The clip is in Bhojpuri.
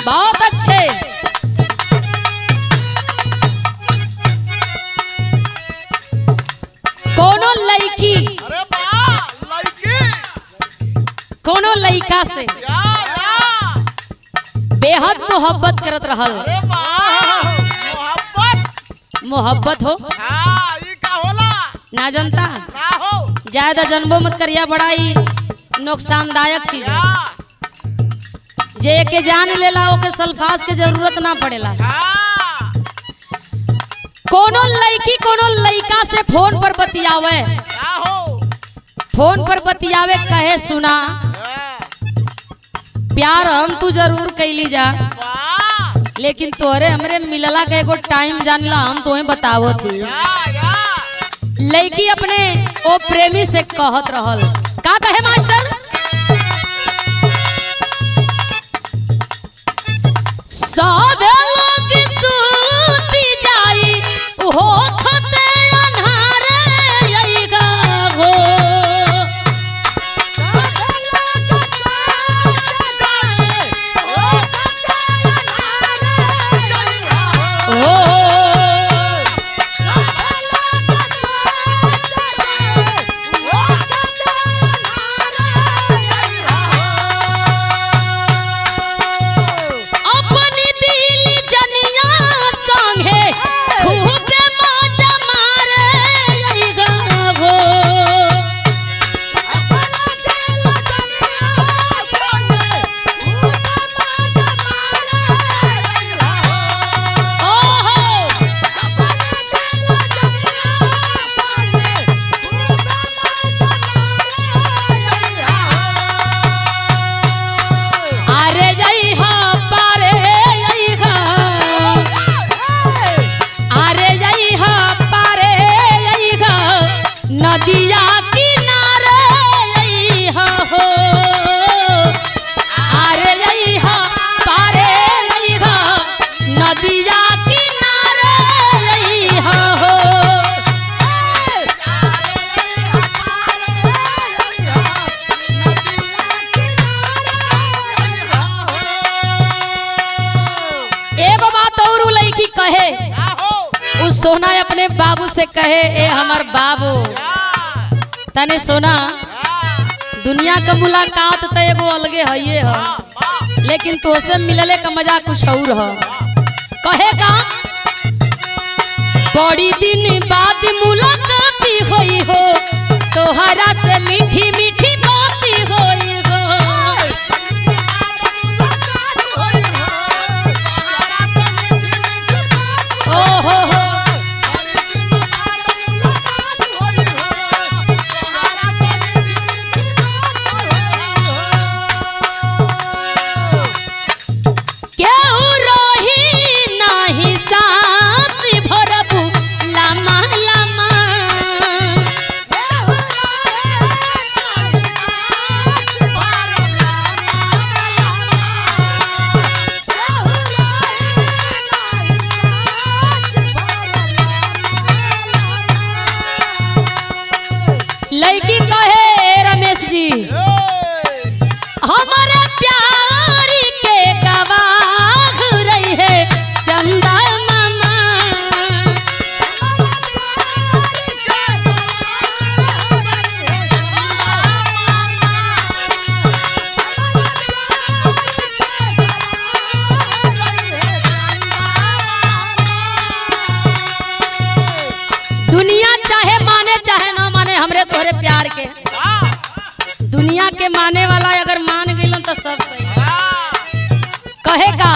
बहुत अच्छे। कोनो लड़की कोनो लड़का से बेहद मोहब्बत करत रहल। मोहब्बत हो ना जनता ज्यादा जन्मो मत करिया, बड़ा ही नुकसानदायक चीज है। जे के जान लेला ओके सल्फास के जरूरत ना पड़ेला। कोनो लड़की कोनो लड़का से फोन पर बतियावे, फोन पर बतियावे कहे सुना प्यार हम तू जरूर कैली जा, लेकिन तोहरे हमरे मिलला के एगो टाइम जानला हम तुम्हें बतावो थी। लड़की अपने ओ प्रेमी से कहत रहल, का कहे मास्टर? सब लोग सूती जाई हो खते अन्हारे आईगा हो। नदिया किनारे अइहा हो, आरे अइहा पारे अइहा, नदिया किनारे अइहा हो। एगो बात और लड़की कहे, उस सोना अपने बाबू से कहे, ए हमार बाबू तने सोना दुनिया का मुलाकात तो एगो अलगे है है, लेकिन तोसे मिलले का मजा कुछ और है। कहे का बड़ी दिन बाद मुलाकात हुई हो, तोहरा से मीठी मीठी बात हुई हो। ओहो हो लड़की कहे रमेश जी हमारे प्यार के गवाह रही है चंदा मामा। दुनिया चाहे माने चाहे ना माने हमरे तोहरे प्यार के, दुनिया के माने वाला अगर मान गइलन तो सब सही। कहे का